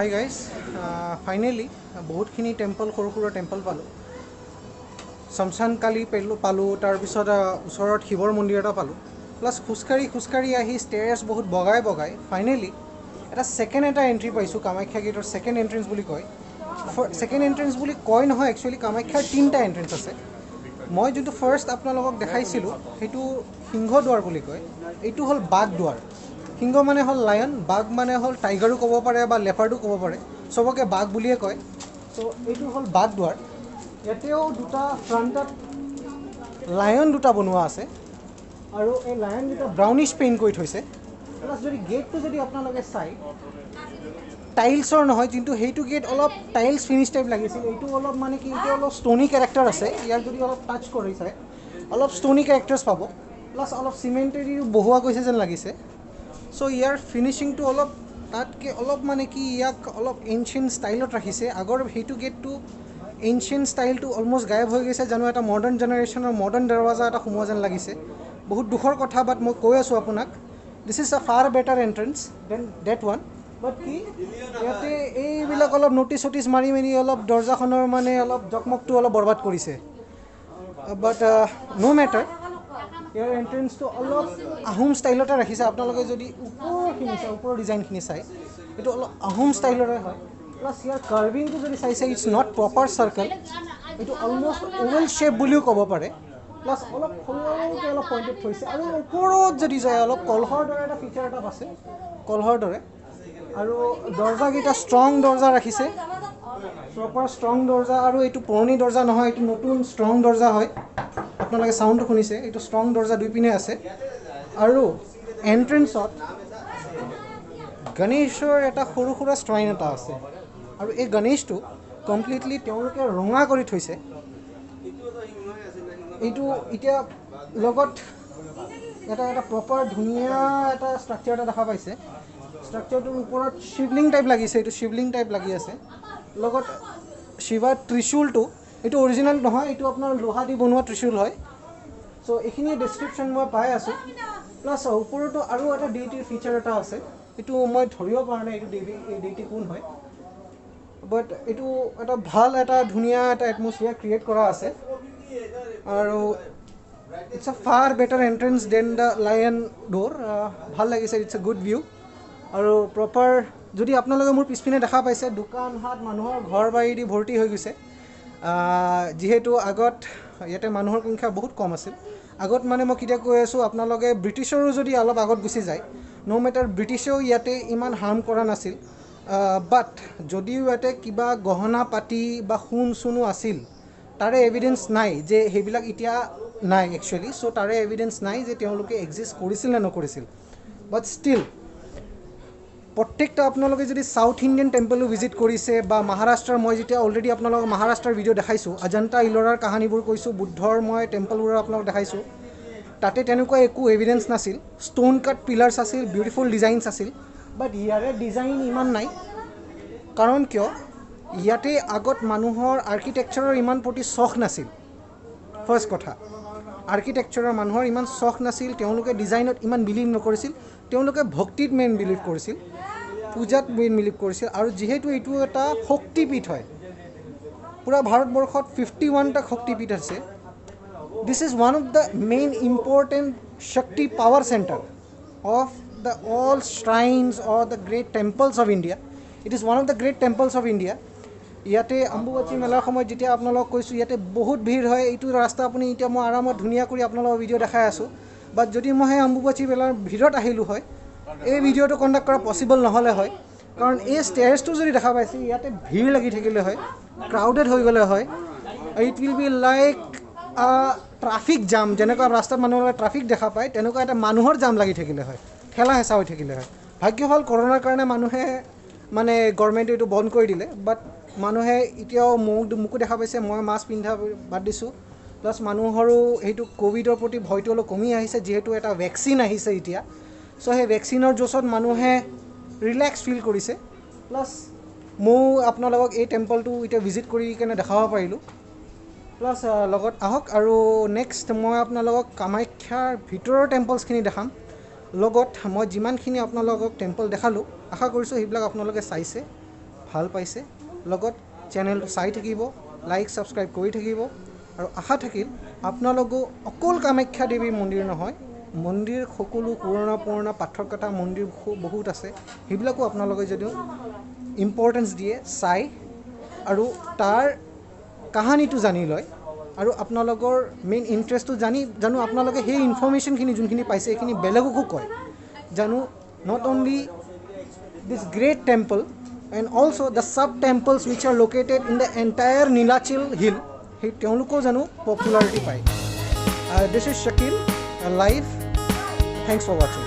Hi guys, finally বহুতখিনি temple সৰু সৰু টেম্পল পালোঁ শমশান কালী পালোঁ তাৰপিছত ওচৰত শিৱৰ মন্দিৰ এটা পালোঁ প্লাছ খোজকাঢ়ি আহি ষ্টেয়াৰ্ছ বহুত বগাই ফাইনেলি এটা ছেকেণ্ড এটা এণ্ট্ৰি পাইছোঁ কামাখ্যা গেটৰ ছেকেণ্ড এণ্ট্ৰেঞ্চ বুলি কয় ছেকেণ্ড এণ্ট্ৰেঞ্চ বুলি কয় নহয় একচুৱেলি কামাখ্যাৰ 3টা এণ্ট্ৰেঞ্চ আছে মই যোনটো ফাৰ্ষ্ট আপোনালোকক দেখাইছিলোঁ সেইটো সিংহদ্বাৰ বুলি কয় এইটো হ'ল বাঘদ্বাৰ সিংহ মানে হ'ল লায়ন বাঘ মানে হ'ল টাইগাৰো ক'ব পাৰে বা লেপাৰ্ডো ক'ব পাৰে চবকে বাঘ বুলিয়ে কয় চ' এইটো হ'ল বাঘদ্বাৰ ইয়াতেও দুটা ফ্ৰণ্টত লায়ন দুটা বনোৱা আছে আৰু এই লায়ন দুটা ব্ৰাউনিছ পেইণ্ট কৰি থৈছে প্লাছ যদি গেটটো যদি আপোনালোকে চাই টাইলছৰ নহয় কিন্তু সেইটো গেট অলপ টাইলছ ফিনিছ টাইপ লাগিছিল এইটো অলপ মানে কি এতিয়া অলপ ষ্টনি কেৰেক্টাৰ আছে ইয়াক যদি অলপ টাচ কৰি চাই অলপ ষ্টনি কেৰেক্টাৰ্ছ পাব প্লাছ অলপ চিমেণ্টেৰী বহুৱা গৈছে যেন লাগিছে চ' ইয়াৰ ফিনিচিংটো অলপ তাতকৈ অলপ মানে কি ইয়াক অলপ এনচিয়েণ্ট ষ্টাইলত ৰাখিছে আগৰ সেইটো গেটটো এনচিয়েণ্ট ষ্টাইলটো অলমষ্ট গায়ব হৈ গৈছে জানো এটা মডাৰ্ণ জেনেৰেশ্যনৰ মডাৰ্ণ দৰৱাজা এটা সোমোৱা যেন লাগিছে বহুত দুখৰ কথা বাট মই কৈ আছোঁ আপোনাক this is a far better entrance than that one but কি ইয়াতে এইবিলাক অলপ ন'টিছ মাৰি মেলি অলপ দৰ্জাখনৰ মানে অলপ জকমকটো অলপ বৰবাদ কৰিছে বাট ন' মেটাৰ ইয়াৰ এণ্ট্ৰেঞ্চটো অলপ আহোম ষ্টাইলতে ৰাখিছে আপোনালোকে যদি ওপৰখিনি চাই ওপৰৰ ডিজাইনখিনি চাই এইটো অলপ আহোম ষ্টাইলৰে হয় প্লাছ ইয়াৰ কাৰ্ভিংটো যদি চাইছে ইটছ নট প্ৰপাৰ চাৰ্কেল এইটো অলমষ্ট অ'ভেল শ্বেপ বুলিও ক'ব পাৰে প্লাছ অলপ সৰুকৈ অলপ পইণ্টেড থৈছে আৰু ওপৰত যদি যায় অলপ কলহৰ দৰে এটা ফিচাৰ এটা আছে কলহৰ দৰে আৰু দৰ্জাকেইটা ষ্ট্ৰং দৰ্জা ৰাখিছে প্ৰপাৰ ষ্ট্ৰং দৰ্জা আৰু এইটো পুৰণি দৰ্জা নহয় এইটো নতুন ষ্ট্ৰং দৰ্জা হয় আপোনালোকে চাউণ্ডটো শুনিছে এইটো ষ্ট্ৰং দৰ্জা দুই পিনে আছে আৰু এণ্ট্ৰেঞ্চত গণেশৰ এটা সৰু সুৰা ষ্ট্ৰাইন এটা আছে আৰু এই গণেশটো কমপ্লিটলি তেওঁলোকে ৰঙা কৰি থৈছে এইটো এতিয়া লগত এটা প্ৰপাৰ ধুনীয়া এটা ষ্ট্ৰাকচাৰ এটা দেখা পাইছে ষ্ট্ৰাকচাৰটোৰ ওপৰত শিৱলিং টাইপ লাগিছে এইটো শিৱলিং টাইপ লাগি আছে লগত শিৱাৰ ত্ৰিশূলটো এইটো অৰিজিনেল নহয় এইটো আপোনাৰ লোহা দি বনোৱা ত্ৰিশূল হয় চ' এইখিনি ডেছক্ৰিপশ্যন মই পাই আছোঁ প্লাছ ওপৰতো আৰু এটা ডিটিৰ ফিচাৰ এটা আছে এইটো মই ধৰিব পৰা নাই এইটো ডিটি কোন হয় বাট এইটো এটা ভাল এটা ধুনীয়া এটা এটমছফিয়াৰ ক্ৰিয়েট কৰা আছে আৰু it's a far better entrance than the lion door ভাল লাগিছে ইটছ এ গুড ভিউ আৰু প্ৰপাৰ যদি আপোনালোকে মোৰ পিছপিনে দেখা পাইছে দোকান হাট মানুহৰ ঘৰ বাৰী দি ভৰ্তি হৈ গৈছে যিহেতু আগত ইয়াতে মানুহৰ সংখ্যা বহুত কম আছিল আগত মানে মই কেতিয়া কৈ আছোঁ আপোনালোকে ব্ৰিটিছৰো যদি অলপ আগত গুচি যায় ন' মেটাৰ ব্ৰিটিছেও ইয়াতে ইমান হাৰ্ম কৰা নাছিল বাট যদিও ইয়াতে কিবা গহনা পাতি বা সোণ চোনো আছিল তাৰে এভিডেঞ্চ নাই যে সেইবিলাক এতিয়া নাই একচুৱেলি চ' তাৰে এভিডেঞ্চ নাই যে তেওঁলোকে এক্সিষ্ট কৰিছিল নে নকৰিছিল বাট ষ্টিল প্ৰত্যেকটা আপোনালোকে যদি চাউথ ইণ্ডিয়ান টেম্পলো ভিজিট কৰিছে বা মহাৰাষ্ট্ৰৰ মই যেতিয়া অলৰেডি আপোনালোকক মহাৰাষ্ট্ৰৰ ভিডিঅ' দেখাইছোঁ অজন্তা ইলোৰাৰ কাহানীবোৰ কৈছোঁ বুদ্ধৰ মই টেম্পলবোৰ আপোনালোকক দেখাইছোঁ তাতে তেনেকুৱা একো এভিডেঞ্চ নাছিল ষ্ট'ন কাট পিলাৰ্ছ আছিল বিউটিফুল ডিজাইনছ আছিল বাট ইয়াৰে ডিজাইন ইমান নাই কাৰণ কিয় ইয়াতে আগত মানুহৰ আৰ্কিটেক্সাৰৰ ইমান প্ৰতি চখ নাছিল ফাৰ্ষ্ট কথা আৰ্কিটেক্সাৰৰ মানুহৰ ইমান চখ নাছিল তেওঁলোকে ডিজাইনত ইমান বিলিভ নকৰিছিল তেওঁলোকে ভক্তিত মেইন বিলিভ কৰিছিল পূজাত মেইন বিলিভ কৰিছিল আৰু যিহেতু এইটো এটা শক্তিপীঠ হয় পূৰা ভাৰতবৰ্ষত 51টা শক্তিপীঠ আছে this is one of the main important Shakti power centre of the all shrines or the great temples of India it is one of the great temples of India ইয়াতে অম্বুবাচী মেলাৰ সময়ত যেতিয়া আপোনালোকক কৈছোঁ ইয়াতে বহুত ভিৰ হয় এইটো ৰাস্তা আপুনি এতিয়া মই আৰামত ধুনীয়া কৰি আপোনালোকৰ ভিডিঅ' দেখাই আছোঁ বাট যদি মই সেই অম্বুবাচী মেলাৰ ভিৰত আহিলোঁ হয় এই ভিডিঅ'টো কণ্ডাক্ট কৰা পচিবল নহ'লে হয় কাৰণ এই ষ্টেয়াৰ্ছটো যদি দেখা পাইছে ইয়াতে ভিৰ লাগি থাকিলে হয় ক্ৰাউডেড হৈ গ'লে হয় it will be like traffic jam যেনেকুৱা ৰাস্তাত মানুহবিলাকে ট্ৰাফিক দেখা পায় তেনেকুৱা এটা মানুহৰ জাম লাগি থাকিলে হয় ঠেলা হেঁচা হৈ থাকিলে হয় ভাগ্য হ'ল কৰোণাৰ কাৰণে মানুহে মানে গভৰ্ণমেণ্টে এইটো বন্ধ কৰি দিলে বাট মানুহে এতিয়াও মোকো দেখা পাইছে মই মাস্ক পিন্ধা বাদ দিছোঁ প্লাছ মানুহৰো সেইটো ক'ভিডৰ প্ৰতি ভয়টো অলপ কমি আহিছে যিহেতু এটা ভেকচিন আহিছে এতিয়া চ' সেই ভেকচিনৰ জছত মানুহে ৰিলেক্স ফিল কৰিছে প্লাছ ময়ো আপোনালোকক এই টেম্পলটো এতিয়া ভিজিট কৰি কেনে দেখাব পাৰিলোঁ প্লাছ লগত আহক আৰু নেক্সট মই আপোনালোকক কামাখ্যাৰ ভিতৰৰ টেম্পলছখিনি দেখাম লগত মই যিমানখিনি আপোনালোকক টেম্পল দেখালোঁ আশা কৰিছোঁ সেইবিলাক আপোনালোকে চাইছে ভাল পাইছে লগত চেনেলটো চাই থাকিব লাইক ছাবস্ক্ৰাইব কৰি থাকিব আৰু আশা থাকিল আপোনালোকো অকল কামাখ্যা দেৱী মন্দিৰ নহয় মন্দিৰ সকলো পুৰণা পাথৰকটা মন্দিৰ বহুত আছে সেইবিলাকো আপোনালোকে যদিও ইম্পৰ্টেঞ্চ দিয়ে চাই আৰু তাৰ কাহানীটো জানি লয় আৰু আপোনালোকৰ মেইন ইণ্টাৰেষ্টটো জানো আপোনালোকে সেই ইনফৰ্মেশ্যনখিনি যোনখিনি পাইছে সেইখিনি বেলেগকো কয় জানো not only this great temple and also the sub temples which are located in the entire Nilachal hill he তেওঁলোকো জানো popularity পায় this is Shakil live thanks for watching